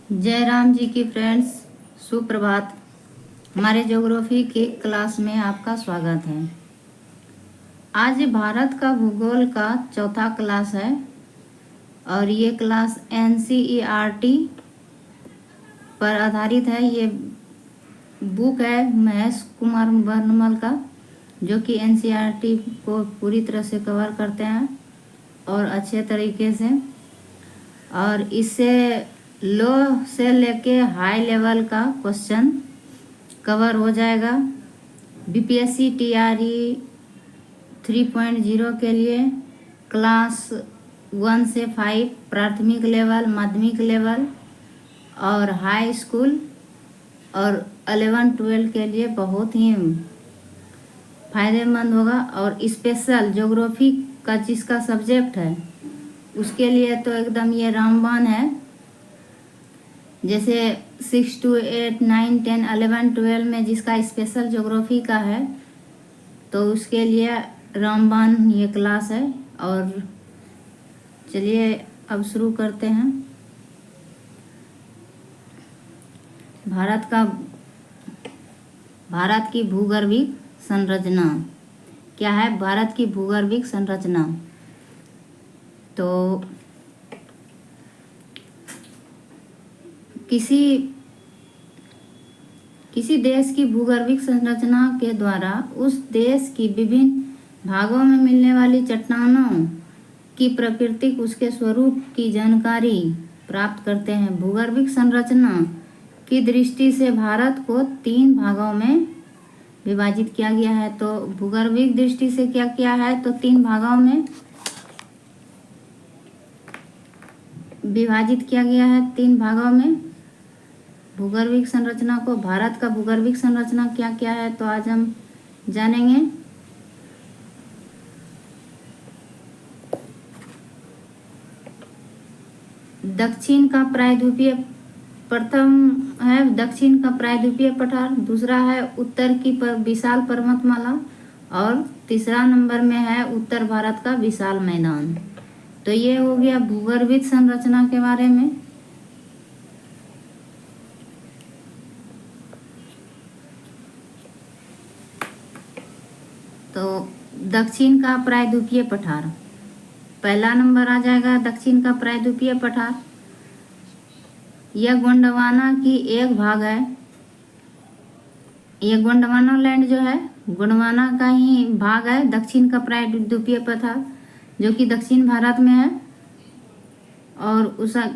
जय राम जी की फ्रेंड्स, सुप्रभात। हमारे ज्योग्राफी के क्लास में आपका स्वागत है। आज भारत का भूगोल का चौथा क्लास है और ये क्लास NCERT पर आधारित है। ये बुक है महेश कुमार वर्णमल का, जो कि NCERT को पूरी तरह से कवर करते हैं और अच्छे तरीके से। और इससे लो से लेके हाई लेवल का क्वेश्चन कवर हो जाएगा। BPSC TRE 3.0 के लिए क्लास 1 से 5 प्राथमिक लेवल, माध्यमिक लेवल और हाई स्कूल और 11-12 के लिए बहुत ही फायदेमंद होगा। और स्पेशल ज्योग्राफी का जिसका सब्जेक्ट है उसके लिए तो एकदम ये रामबाण है। जैसे 6 to 8, 9, 10, 11, 12 में जिसका स्पेशल ज्योग्राफी का है तो उसके लिए रामबाण ये क्लास है। और चलिए अब शुरू करते हैं। भारत की भूगर्भिक संरचना क्या है? भारत की भूगर्भिक संरचना तो किसी देश की भूगर्भिक संरचना के द्वारा उस देश की विभिन्न भागों में मिलने वाली चट्टानों की प्रकृति, उसके स्वरूप की जानकारी प्राप्त करते हैं। भूगर्भिक संरचना की दृष्टि से भारत को 3 भागों में विभाजित किया गया है। तो भूगर्भिक दृष्टि से क्या किया है तो 3 भागों में विभाजित किया गया है। 3 भागों में भूगर्भिक संरचना को। भारत का भूगर्भिक संरचना क्या क्या है तो आज हम जानेंगे। दक्षिण का प्रायद्वीपीय, प्रथम है दक्षिण का प्रायद्वीपीय पठार, दूसरा है उत्तर की विशाल पर्वतमाला और तीसरा नंबर में है उत्तर भारत का विशाल मैदान। तो ये हो गया भूगर्भिक संरचना के बारे में। तो दक्षिण का प्रायद्वीपीय पठार, पहला नंबर आ जाएगा दक्षिण का प्रायद्वीपीय पठार। यह गोंडवाना की एक भाग है। यह गोंडवाना लैंड जो है गोंडवाना का ही भाग है, दक्षिण का प्रायद्वीपीय पठार, जो कि दक्षिण भारत में है। और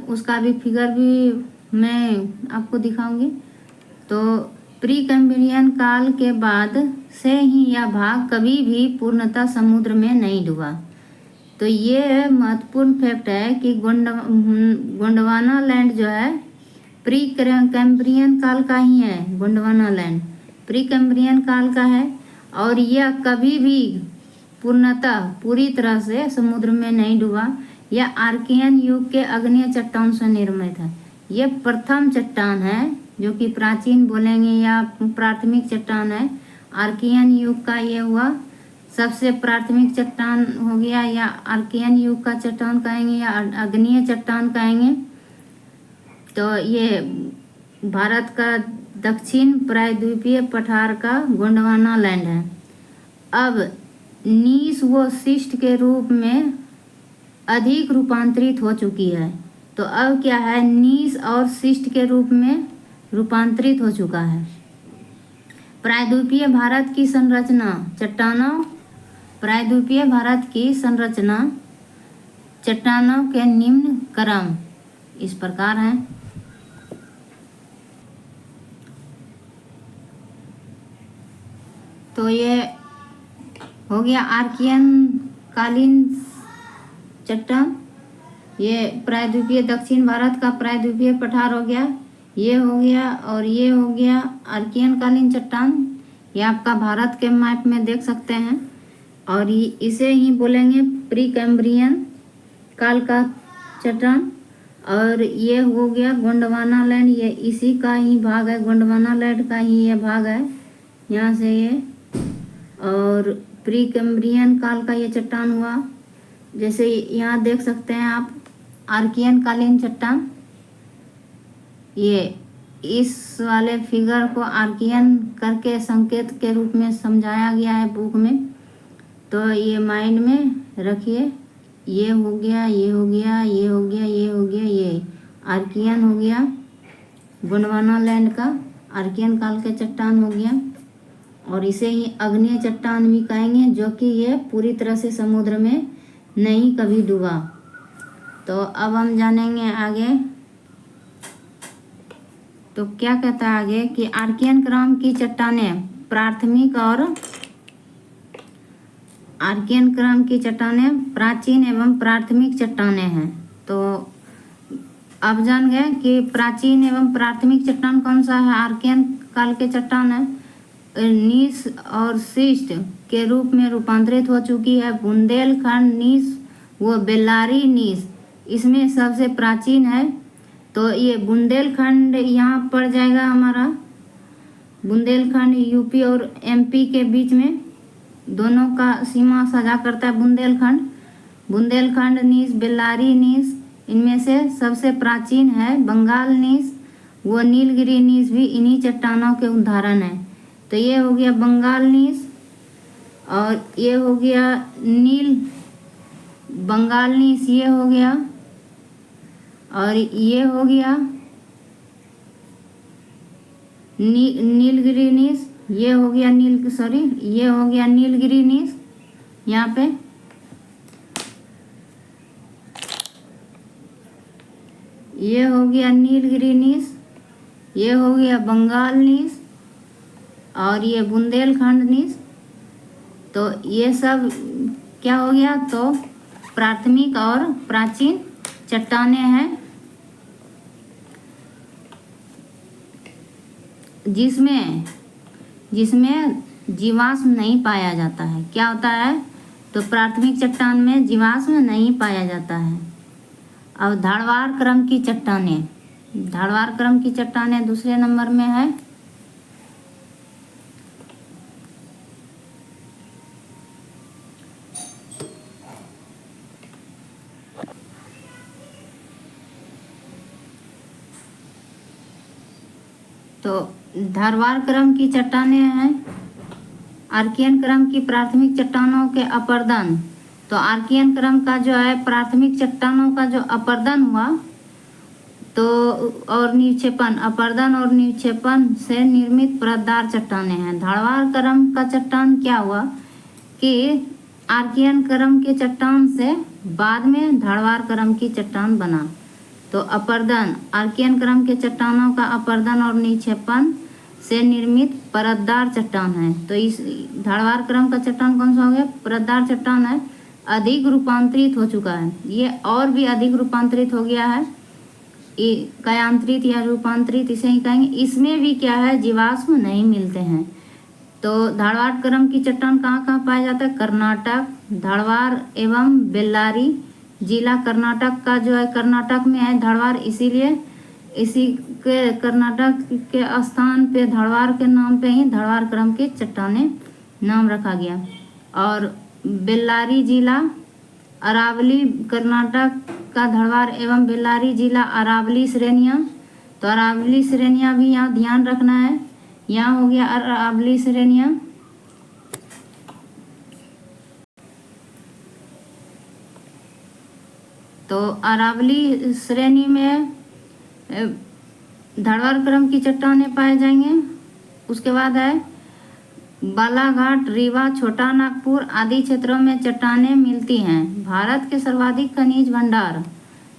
उसका भी फिगर भी मैं आपको दिखाऊंगी। तो प्री कैम्ब्रियन काल के बाद से ही यह भाग कभी भी पूर्णतः समुद्र में नहीं डूबा। तो ये महत्वपूर्ण फैक्ट है कि गोंडवाना लैंड जो है प्री कैम्ब्रियन काल का ही है। गोंडवाना लैंड प्री कैम्ब्रियन काल का है और यह कभी भी पूर्णतः पूरी तरह से समुद्र में नहीं डूबा। यह आर्कियन युग के आग्नेय चट्टान से निर्मित है। यह प्रथम चट्टान है जो कि प्राचीन बोलेंगे या प्राथमिक चट्टान है। आर्कियन युग का ये हुआ सबसे प्राथमिक चट्टान हो गया, या आर्कियन युग का चट्टान कहेंगे या आग्नेय चट्टान कहेंगे। तो ये भारत का दक्षिण प्रायद्वीपीय पठार का गोंडवाना लैंड है। अब नीस व शिस्ट के रूप में अधिक रूपांतरित हो चुकी है। तो अब क्या है, नीस और शिस्ट के रूप में रूपांतरित हो चुका है। प्रायद्वीपीय भारत की संरचना चट्टानों, प्रायद्वीपीय भारत की संरचना चट्टानों के निम्न क्रम इस प्रकार हैं। तो ये हो गया आर्कियन कालीन चट्टान, ये प्रायद्वीपीय दक्षिण भारत का प्रायद्वीपीय पठार हो गया, ये हो गया। और ये हो गया आर्कियन कालीन चट्टान। ये आपका भारत के मैप में देख सकते हैं। और इसे ही बोलेंगे प्री कैम्ब्रियन काल का चट्टान। और ये हो गया गोंडवाना लैंड, ये इसी का ही भाग है, गोंडवाना लैंड का ही ये भाग है यहाँ से ये। और प्री कैम्ब्रियन काल का ये चट्टान हुआ, जैसे यहाँ देख सकते हैं आप आर्कियन कालीन चट्टान। ये इस वाले फिगर को आर्कियन करके संकेत के रूप में समझाया गया है बुक में। तो ये माइंड में रखिए, ये हो गया, ये हो गया, ये हो गया, ये हो गया, ये आर्कियन हो गया, गोंडवाना लैंड का आर्कियन काल के चट्टान हो गया। और इसे ही अग्नेय चट्टान भी कहेंगे, जो कि ये पूरी तरह से समुद्र में नहीं कभी डूबा। तो अब हम जानेंगे आगे। तो क्या कहता है आगे कि आर्कियन क्रम की चट्टानें प्राथमिक और आर्कियन क्रम की चट्टानें प्राचीन एवं प्राथमिक चट्टानें हैं। तो अब जान गए कि प्राचीन एवं प्राथमिक चट्टान कौन सा है। आर्कियन काल के चट्टान है नीस और शिस्ट के रूप में रूपांतरित हो चुकी है। बुंदेलखंड नीस व बेल्लारी नीस इसमें सबसे प्राचीन है। तो ये बुंदेलखंड यहाँ पड़ जाएगा हमारा। बुंदेलखंड यूपी और एमपी के बीच में दोनों का सीमा साझा करता है बुंदेलखंड। बुंदेलखंड नीस, बेल्लारी नीस इनमें से सबसे प्राचीन है। बंगाल नीस व नीलगिरी नीस भी इन्हीं चट्टानों के उदाहरण हैं। तो ये हो गया बंगाल नीस और ये हो गया बंगाल नीस, ये हो गया और ये हो गया नीलगिरी नीस, ये हो गया ये हो गया नीलगिरी नीस। यहाँ पे ये हो गया नीलगिरी नीस, ये हो गया बंगाल नीस और ये बुंदेलखंड नीस। तो ये सब क्या हो गया, तो प्राथमिक और प्राचीन चट्टानें हैं जिसमें जीवाश्म नहीं पाया जाता है। क्या होता है, तो प्राथमिक चट्टान में जीवाश्म नहीं पाया जाता है। अब धारवाड़ क्रम की चट्टानें, धारवाड़ क्रम की चट्टानें दूसरे नंबर में है। तो धारवाड़ क्रम की चट्टानें हैं आर्कियन क्रम की प्राथमिक चट्टानों के अपर्दन। तो आर्कियन क्रम का जो है प्राथमिक चट्टानों का जो अपर्दन हुआ तो और निक्षेपण, अपर्दन और निक्षेपण से निर्मित परतदार चट्टानें हैं। धारवाड़ क्रम का चट्टान क्या हुआ कि आर्कियन क्रम के चट्टान से बाद में धारवाड़ क्रम की चट्टान बना। तो अपर्दन, आर्कियन क्रम के चट्टानों का अपर्दन और निक्षेपण से निर्मित परतदार चट्टान है। तो इस धारवाड़ क्रम का चट्टान कौन सा हो गया, परतदार चट्टान है। अधिक रूपांतरित हो चुका है, ये और भी अधिक रूपांतरित हो गया है। कायांतरित या रूपांतरित इसे ही कहेंगे। इसमें भी क्या है, जीवाश्म नहीं मिलते हैं। तो धारवाड़ क्रम की चट्टान कहाँ कहाँ पाया जाता है, कर्नाटक, धारवाड़ एवं बेल्लारी जिला कर्नाटक का जो है, कर्नाटक में है धारवाड़, इसीलिए इसी के कर्नाटक के स्थान पे धारवाड़ के नाम पे ही धारवाड़ क्रम की चट्टानें नाम रखा गया। और बेल्लारी जिला अरावली कर्नाटक का धारवाड़ एवं बेल्लारी जिला अरावली श्रेणियाँ। तो अरावली श्रेणियाँ भी यहाँ ध्यान रखना है, यहाँ हो गया अरावली श्रेणियाँ। तो अरावली श्रेणी में धारवाड़ क्रम की चट्टानें पाए जाएंगे। उसके बाद है बालाघाट, रीवा, छोटा नागपुर आदि क्षेत्रों में चट्टानें मिलती हैं। भारत के सर्वाधिक खनिज भंडार,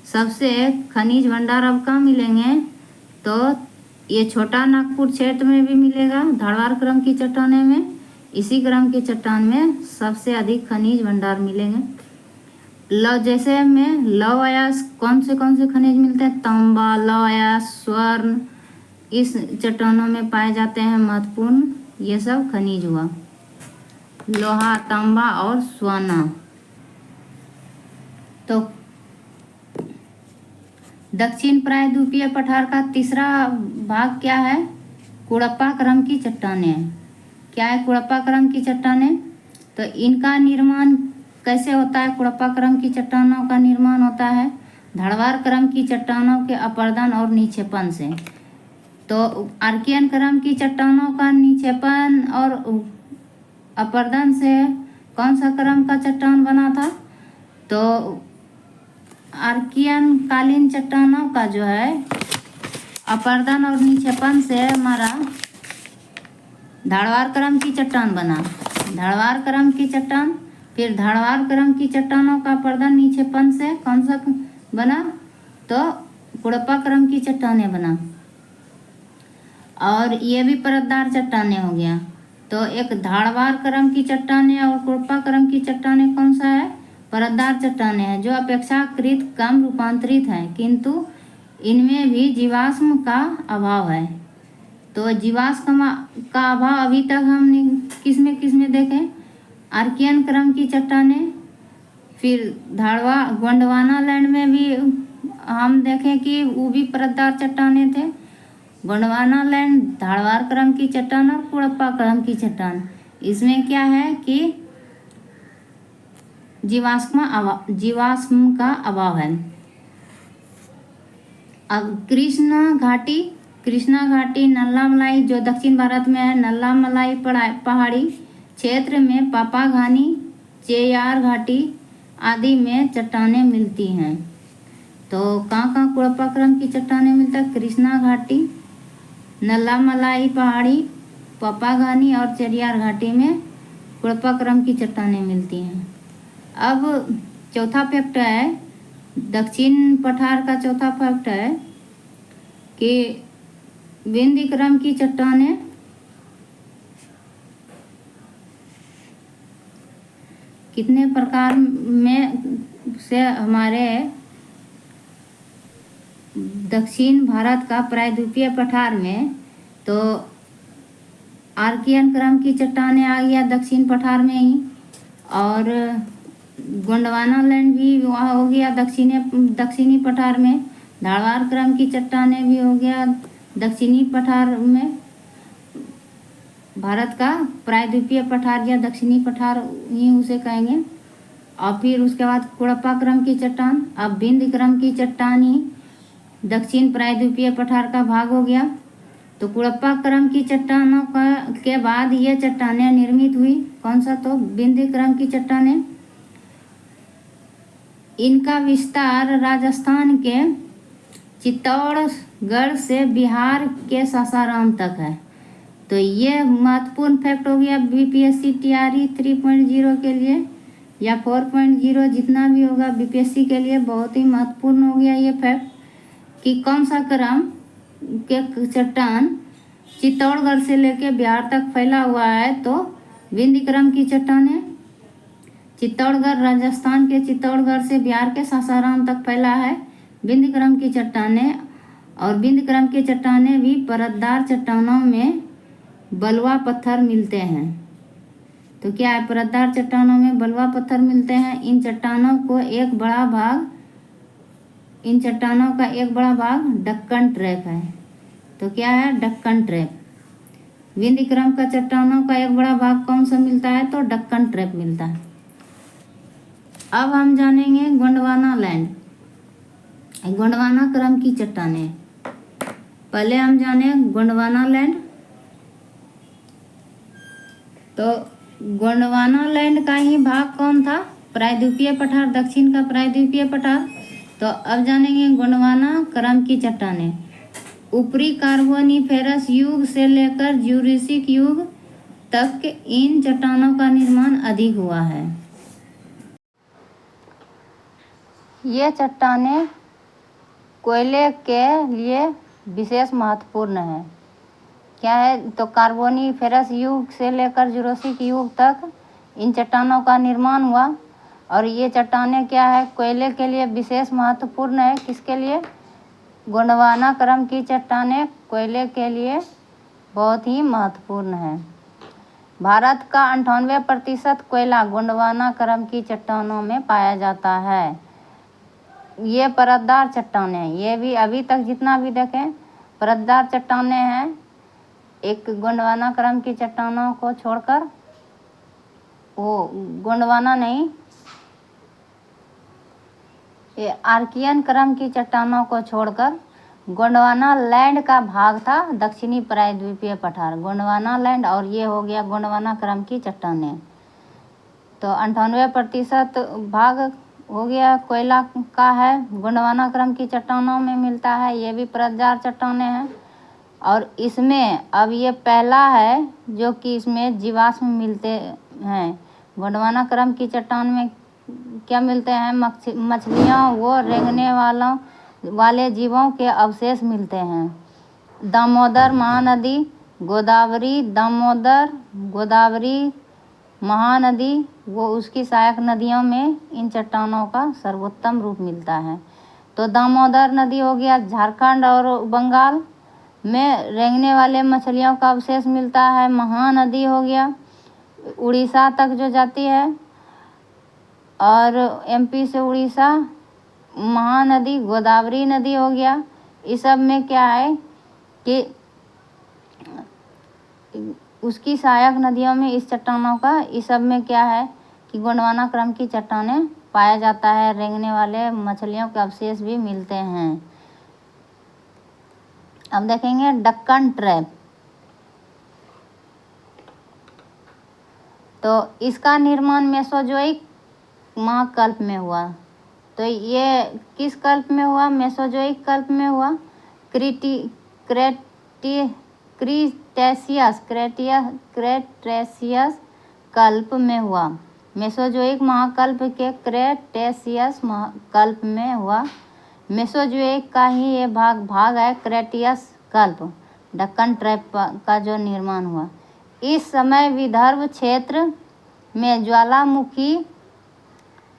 सबसे खनिज भंडार अब कहाँ मिलेंगे, तो ये छोटा नागपुर क्षेत्र में भी मिलेगा धारवाड़ क्रम की चट्टानें में। इसी क्रम की चट्टान में सबसे अधिक खनिज भंडार मिलेंगे। जैसे में लौह अयस्क कौन से खनिज मिलते हैं, तांबा, लौह अयस्क, स्वर्ण इस चट्टानों में पाए जाते हैं महत्वपूर्ण। ये सब खनिज हुआ, लोहा, तांबा और स्वर्ण। तो दक्षिण प्रायद्वीपीय पठार का तीसरा भाग क्या है, कुड़प्पा क्रम की चट्टानें। क्या है कुड़प्पा क्रम की चट्टानें, तो इनका निर्माण कैसे होता है, कुड़प्पा क्रम की चट्टानों का निर्माण होता है धारवार क्रम की चट्टानों के अपरदन और नीचेपन से। तो आर्कियन क्रम की चट्टानों का नीचेपन और अपरदन से कौन सा क्रम का चट्टान बना था? तो आर्कियन कालीन चट्टानों का जो है अपरदन और नीचेपन से हमारा धारवार क्रम की चट्टान बना। धारवार क्रम की चट्टान, फिर धारवार क्रम की चट्टानों का अपरदन नीचेपन से कौन सा बना? तो कुड़प्पा क्रम की चट्टानें बना। और ये भी परतदार चट्टानें हो गया। तो एक धारवार क्रम की चट्टानें और कुड़प्पा क्रम की चट्टानें कौन सा है? परतदार चट्टानें हैं, जो अपेक्षाकृत कम रूपांतरित हैं, किंतु इनमें भी जीवाश्म का अभाव है। तो जीवाश्म का अभाव अभी तक हमने किस में देखें? आर्कियन क्रम की चट्टानें, फिर गोंडवाना लैंड में भी हम देखें कि वो भी परतदार चट्टानें थे। गोंडवाना लैंड धारवार क्रम की चट्टान और कुड़प्पा क्रम की चट्टान, इसमें क्या है कि जीवाश्म का अभाव है। अब कृष्णा घाटी नल्लामलाई जो दक्षिण भारत में है, नल्लामलाई पहाड़ी क्षेत्र में पापाघानी, चेयार घाटी आदि में चट्टानें मिलती हैं। तो कहाँ कुड़प्पा क्रम की चट्टानें मिलता है? कृष्णा घाटी, नल्लामलाई पहाड़ी, पापाघानी और चेरियार घाटी में कुड़प्पा क्रम की चट्टानें मिलती हैं। अब चौथा फैक्ट है, दक्षिण पठार का चौथा फैक्ट है कि विंध्य क्रम की चट्टानें कितने प्रकार में से हमारे दक्षिण भारत का प्रायद्वीपीय पठार में, तो आर्कियन क्रम की चट्टानें आ गया दक्षिण पठार में ही, और गोंडवाना लैंड भी वहाँ हो गया दक्षिणी पठार में, धारवार क्रम की चट्टानें भी हो गया दक्षिणी पठार में, भारत का प्रायद्वीपीय पठार या दक्षिणी पठार ही उसे कहेंगे। और फिर उसके बाद कुड़प्पा क्रम की चट्टान, अब विंध्य क्रम की चट्टान ही दक्षिण प्रायद्वीपीय पठार का भाग हो गया। तो कुड़प्पा क्रम की चट्टानों के बाद ये चट्टानें निर्मित हुई, कौन सा? तो विंध्य क्रम की चट्टानें। इनका विस्तार राजस्थान के चित्तौड़गढ़ से बिहार के सासाराम तक है। तो ये महत्वपूर्ण फैक्ट हो गया बीपीएससी टीआरई 3.0 के लिए या 4.0 जितना भी होगा बीपीएससी के लिए बहुत ही महत्वपूर्ण हो गया ये फैक्ट कि कौन सा क्रम के चट्टान चित्तौड़गढ़ से लेकर बिहार तक फैला हुआ है। तो विंध्य क्रम की चट्टानें चित्तौड़गढ़, राजस्थान के चित्तौड़गढ़ से बिहार के सासाराम तक फैला है विंध्य क्रम की चट्टानें। और विंध्य क्रम की चट्टानें भी परतदार चट्टानों में बलुआ पत्थर मिलते हैं। तो क्या है? परतदार चट्टानों में बलुआ पत्थर मिलते हैं। इन चट्टानों का एक बड़ा भाग डक्कन ट्रैप है। तो क्या है? डक्कन ट्रैप। विंध्य क्रम का चट्टानों का एक बड़ा भाग कौन सा मिलता है? तो डक्कन ट्रैप मिलता है। अब हम जानेंगे गोंडवाना लैंड, गोंडवाना क्रम की चट्टानें। पहले हम जाने गोंडवाना लैंड। तो गोंडवाना लैंड का ही भाग कौन था? प्रायद्वीपीय पठार, दक्षिण का प्रायद्वीपीय पठार। तो अब जानेंगे गोंडवाना क्रम की चट्टानें। ऊपरी कार्बोनिफेरस युग से लेकर ज्यूरेसिक युग तक इन चट्टानों का निर्माण अधिक हुआ है। ये चट्टानें कोयले के लिए विशेष महत्वपूर्ण है। क्या है? तो कार्बोनिफेरस युग से लेकर जुरासिक युग तक इन चट्टानों का निर्माण हुआ। और ये चट्टानें क्या है? कोयले के लिए विशेष महत्वपूर्ण है। किसके लिए? गोंडवाना क्रम की चट्टानें कोयले के लिए बहुत ही महत्वपूर्ण है। भारत का 98% कोयला गोंडवाना क्रम की चट्टानों में पाया जाता है। ये परतदार चट्टानें, ये भी अभी तक जितना भी देखें परतदार चट्टानें हैं। एक गोंडवाना क्रम की चट्टानों को छोड़कर, वो गोंडवाना नहीं, ये आर्कियन क्रम की चट्टानों को छोड़कर गोंडवाना लैंड का भाग था दक्षिणी प्रायद्वीपीय पठार। गोंडवाना लैंड और ये हो गया गोंडवाना क्रम की चट्टानें। तो 98% भाग हो गया कोयला का है, गोंडवाना क्रम की चट्टानों में मिलता है। ये भी परतदार चट्टानें हैं और इसमें अब ये पहला है जो कि इसमें जीवाश्म मिलते हैं। गोंडवाना क्रम की चट्टान में क्या मिलते हैं? मछलियाँ व रेंगने वाले जीवों के अवशेष मिलते हैं। दामोदर महानदी, गोदावरी, दामोदर, गोदावरी महानदी वो उसकी सहायक नदियों में इन चट्टानों का सर्वोत्तम रूप मिलता है। तो दामोदर नदी हो गया झारखंड और बंगाल में रेंगने वाले मछलियों का अवशेष मिलता है। महानदी हो गया उड़ीसा तक जो जाती है और एमपी से उड़ीसा। महानदी गोदावरी नदी हो गया। इस सब में क्या है कि उसकी सहायक नदियों में इस चट्टानों का, इस सब में क्या है कि गोंडवाना क्रम की चट्टानें पाया जाता है। रेंगने वाले मछलियों के अवशेष भी मिलते हैं। अब देखेंगे दक्कन ट्रैप। तो इसका निर्माण मेसोजोइक महाकल्प में हुआ। तो ये किस कल्प में हुआ? मेसोजोइक कल्प में हुआ। क्रेटेशियस कल्प में हुआ। मेसोजोइक महाकल्प के क्रेटेशियस कल्प में हुआ। मेसोजोइक का ही ये भाग है क्रेटियस कल्प, दक्कन ट्रैप का जो निर्माण हुआ। इस समय विदर्भ क्षेत्र में ज्वालामुखी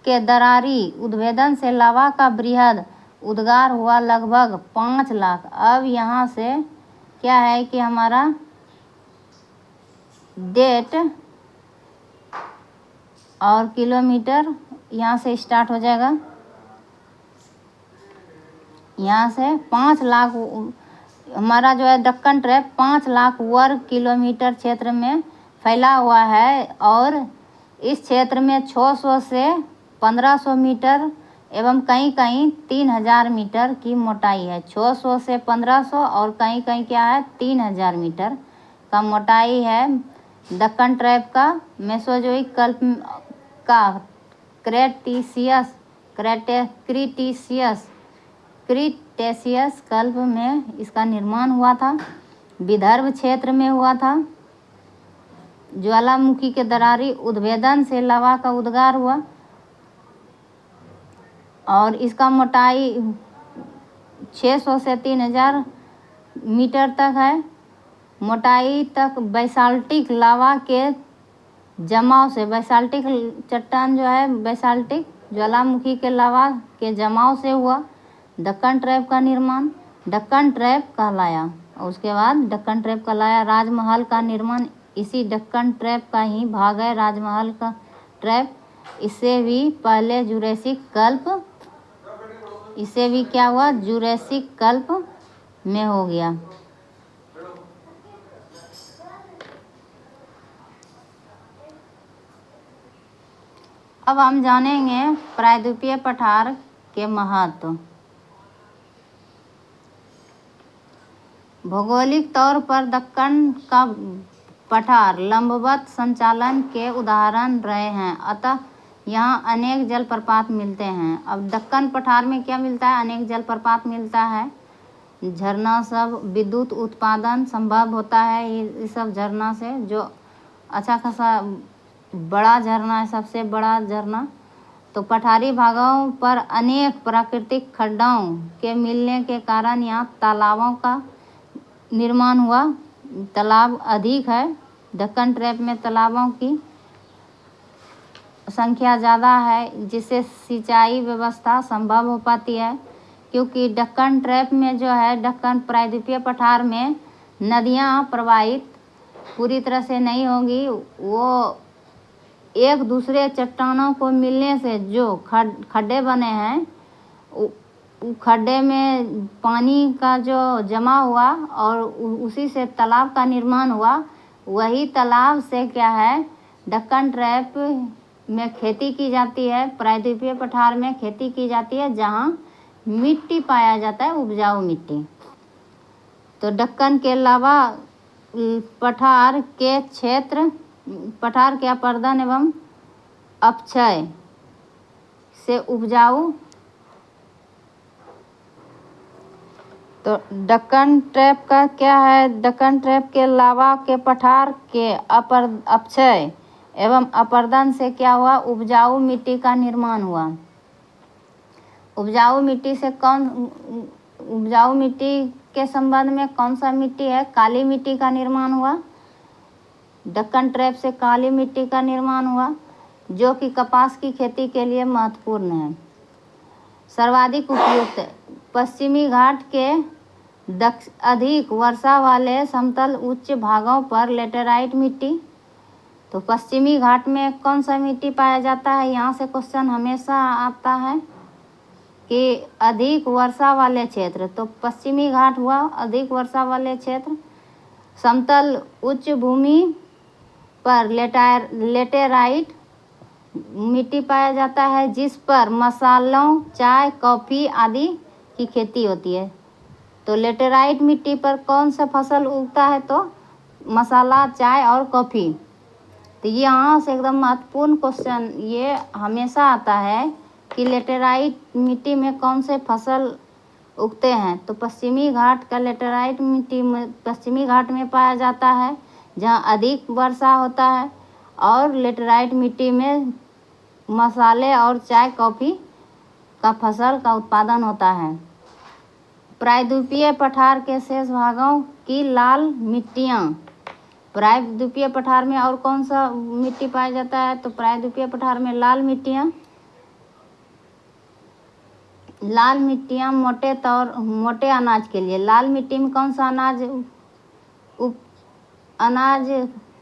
के दरारी उद्भेदन से लावा का बृहद उद्गार हुआ, लगभग 5 लाख। अब यहाँ से क्या है कि हमारा डेट और किलोमीटर यहाँ से स्टार्ट हो जाएगा। यहाँ से 5 लाख हमारा जो है दक्कन ट्रैप 5 लाख वर्ग किलोमीटर क्षेत्र में फैला हुआ है और इस क्षेत्र में 600 से 1500 मीटर एवं कहीं कहीं 3000 मीटर की मोटाई है। 600 से 1500 और कहीं कहीं क्या है 3000 मीटर का मोटाई है दक्कन ट्रैप का। मेसोजोइक कल्प का क्रीटेशियस कल्प में इसका निर्माण हुआ था। विदर्भ क्षेत्र में हुआ था। ज्वालामुखी के दरारी उद्भेदन से लावा का उद्गार हुआ और इसका मोटाई 600 से 3000 मीटर तक है। मोटाई तक बैसाल्टिक लावा के जमाव से, बैसाल्टिक चट्टान जो है बैसाल्टिक ज्वालामुखी के लावा के जमाव से हुआ दक्कन ट्रैप का निर्माण। दक्कन ट्रैप कहलाया और उसके बाद दक्कन ट्रैप कहलाया। राजमहल का निर्माण इसी दक्कन ट्रैप का ही भाग है। राजमहल का ट्रैप इससे भी पहले जुरेसिक कल्प, इससे भी क्या हुआ जुरेसिक कल्प में हो गया। अब हम जानेंगे प्रायद्वीपीय पठार के महत्व। भौगोलिक तौर पर दक्कन का पठार लंबवत संचालन के उदाहरण रहे हैं, अतः यहाँ अनेक जलप्रपात मिलते हैं। अब दक्कन पठार में क्या मिलता है? अनेक जलप्रपात मिलता है। झरना सब, विद्युत उत्पादन संभव होता है ये सब झरना से, जो अच्छा खासा बड़ा झरना है, सबसे बड़ा झरना। तो पठारी भागों पर अनेक प्राकृतिक खड्डों के मिलने के कारण यहाँ तालाबों का निर्माण हुआ। तालाब अधिक है दक्कन ट्रैप में, तालाबों की संख्या ज़्यादा है जिससे सिंचाई व्यवस्था संभव हो पाती है। क्योंकि दक्कन ट्रैप में जो है दक्कन प्रायद्वीपीय पठार में नदियाँ प्रवाहित पूरी तरह से नहीं होंगी। वो एक दूसरे चट्टानों को मिलने से जो खड्डे बने हैं, खड्डे में पानी का जो जमा हुआ और उसी से तालाब का निर्माण हुआ। वही तालाब से क्या है दक्कन ट्रैप में खेती की जाती है, प्रायद्वीपीय पठार में खेती की जाती है जहाँ मिट्टी पाया जाता है, उपजाऊ मिट्टी। तो दक्कन के अलावा पठार के अपर्दन एवं अपक्षय से उपजाऊ, तो दक्कन ट्रैप का क्या है, दक्कन ट्रैप के अलावा के पठार के अपक्षय एवं अपर्दन से क्या हुआ, उपजाऊ मिट्टी का निर्माण हुआ। उपजाऊ मिट्टी के संबंध में कौन सा मिट्टी है, काली मिट्टी का निर्माण हुआ। दक्कन ट्रैप से काली मिट्टी का निर्माण हुआ जो कि कपास की खेती के लिए महत्वपूर्ण है। सर्वाधिक उपयुक्त पश्चिमी घाट के अधिक वर्षा वाले समतल उच्च भागों पर लेटेराइट मिट्टी। तो पश्चिमी घाट में कौन सा मिट्टी पाया जाता है, यहाँ से क्वेश्चन हमेशा आता है कि अधिक वर्षा वाले क्षेत्र, तो पश्चिमी घाट हुआ अधिक वर्षा वाले क्षेत्र। समतल उच्च भूमि पर लेटेराइट मिट्टी पाया जाता है जिस पर मसालों, चाय, कॉफ़ी आदि की खेती होती है। तो लेटेराइट मिट्टी पर कौन सा फसल उगता है, तो मसाला, चाय और कॉफ़ी। तो ये यहाँ से एकदम महत्वपूर्ण क्वेश्चन ये हमेशा आता है कि लेटेराइट मिट्टी में कौन से फसल उगते हैं। तो पश्चिमी घाट का लेटेराइट मिट्टी में पश्चिमी घाट में पाया जाता है जहाँ अधिक वर्षा होता है, और लेटेराइट मिट्टी में मसाले और चाय, कॉफ़ी का फसल का उत्पादन होता है। प्रायद्वीपीय पठार के शेष भागों की लाल मिट्टियाँ। प्रायद्वीपीय पठार में और कौन सा मिट्टी पाया जाता है, तो प्रायद्वीपीय पठार में लाल मिट्टियाँ मोटे अनाज के लिए। लाल मिट्टी में कौन सा अनाज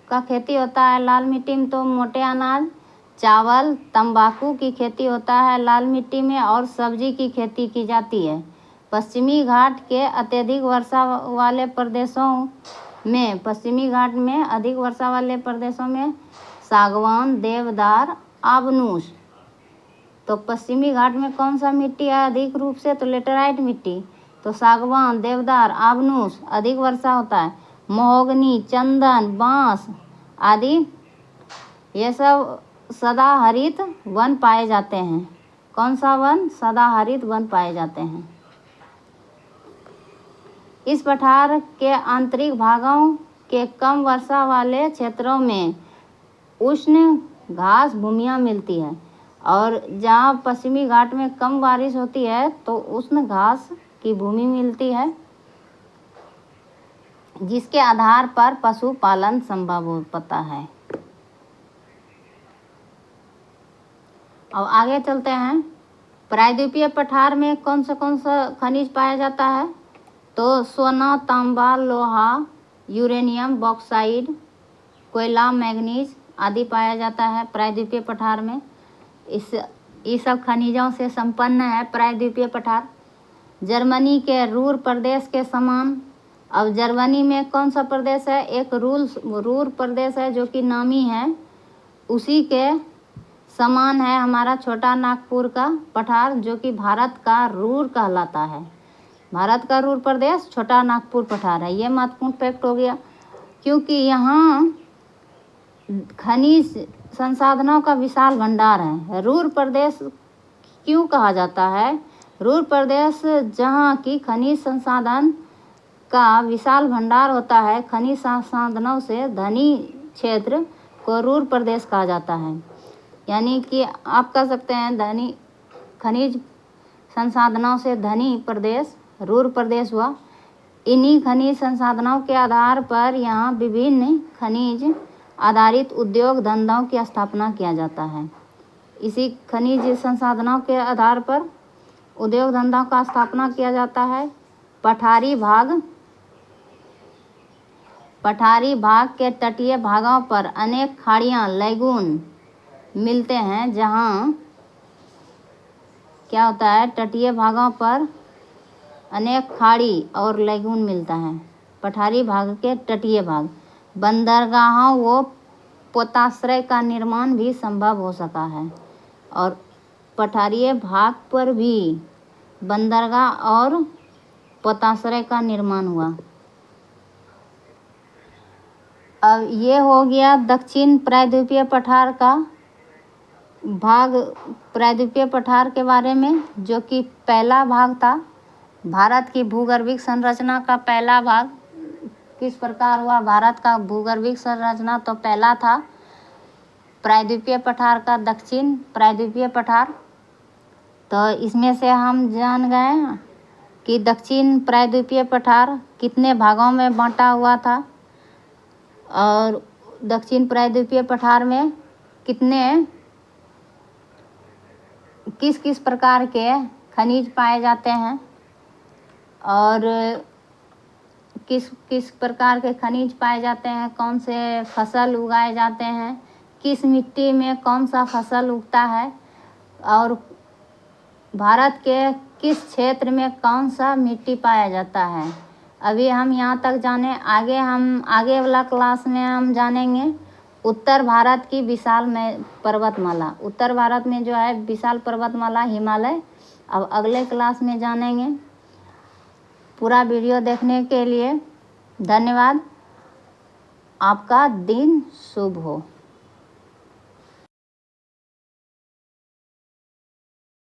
का खेती होता है लाल मिट्टी में, तो मोटे अनाज, चावल, तंबाकू की खेती होता है लाल मिट्टी में, और सब्जी की खेती की जाती है। पश्चिमी घाट के अत्यधिक वर्षा वाले प्रदेशों में सागवान, देवदार, आबनूस। तो पश्चिमी घाट में कौन सा मिट्टी है अधिक रूप से, तो लेटेराइट मिट्टी। तो सागवान, देवदार, आबनूस अधिक वर्षा होता है। महोगनी, चंदन, बांस आदि ये सब सदाहरित वन पाए जाते हैं। कौन सा वन, सदाहरित वन पाए जाते हैं। इस पठार के आंतरिक भागों के कम वर्षा वाले क्षेत्रों में उष्ण घास भूमियाँ मिलती है, और जहाँ पश्चिमी घाट में कम बारिश होती है तो उष्ण घास की भूमि मिलती है जिसके आधार पर पशुपालन संभव हो पाता है। अब आगे चलते हैं। प्रायद्वीपीय पठार में कौन सा खनिज पाया जाता है, तो सोना, तांबा, लोहा, यूरेनियम, बॉक्साइट, कोयला, मैग्नीज आदि पाया जाता है प्रायद्वीपीय पठार में। इस सब खनिजों से संपन्न है प्रायद्वीपीय पठार। जर्मनी के रूर प्रदेश के समान। अब जर्मनी में कौन सा प्रदेश है, एक रूर प्रदेश है जो कि नामी है, उसी के समान है हमारा छोटा नागपुर का पठार जो कि भारत का रूर कहलाता है। भारत का रूर प्रदेश छोटा नागपुर पठार है। ये महत्वपूर्ण फैक्ट हो गया क्योंकि यहाँ खनिज संसाधनों का विशाल भंडार है। रूर प्रदेश क्यों कहा जाता है, रूर प्रदेश जहाँ की खनिज संसाधन का विशाल भंडार होता है, खनिज संसाधनों से धनी क्षेत्र को रूर प्रदेश कहा जाता है। यानी कि आप कह सकते हैं धनी खनिज संसाधनों से धनी प्रदेश रूर प्रदेश हुआ। इन्हीं खनिज संसाधनों के आधार पर यहाँ विभिन्न खनिज आधारित उद्योग धंधों की स्थापना किया जाता है। इसी खनिज संसाधनों के आधार पर उद्योग धंधों का स्थापना किया जाता है। पठारी भाग के तटीय भागों पर अनेक खाड़ियाँ लैगून मिलते हैं, जहाँ क्या होता है, तटीय भागों पर अनेक खाड़ी और लैगून मिलता है। पठारी भाग के तटीय भाग बंदरगाहों व पोताश्रय का निर्माण भी संभव हो सका है और पठारीय भाग पर भी बंदरगाह और पोताश्रय का निर्माण हुआ। अब ये हो गया दक्षिण प्रायद्वीपीय पठार का भाग, प्रायद्वीपीय पठार के बारे में, जो कि पहला भाग था। भारत की भूगर्भिक संरचना का पहला भाग किस प्रकार हुआ? भारत का भूगर्भिक संरचना तो पहला था प्रायद्वीपीय पठार का दक्षिण प्रायद्वीपीय पठार। तो इसमें से हम जान गए कि दक्षिण प्रायद्वीपीय पठार कितने भागों में बांटा हुआ था और दक्षिण प्रायद्वीपीय पठार में किस किस प्रकार के खनिज पाए जाते हैं और किस किस प्रकार के खनिज पाए जाते हैं, कौन से फसल उगाए जाते हैं, किस मिट्टी में कौन सा फसल उगता है और भारत के किस क्षेत्र में कौन सा मिट्टी पाया जाता है। अभी हम यहाँ तक जाने, आगे वाला क्लास में हम जानेंगे उत्तर भारत की विशाल पर्वतमाला। उत्तर भारत में जो है विशाल पर्वतमाला हिमालय। अब अगले क्लास में जानेंगे। पूरा वीडियो देखने के लिए धन्यवाद। आपका दिन शुभ हो।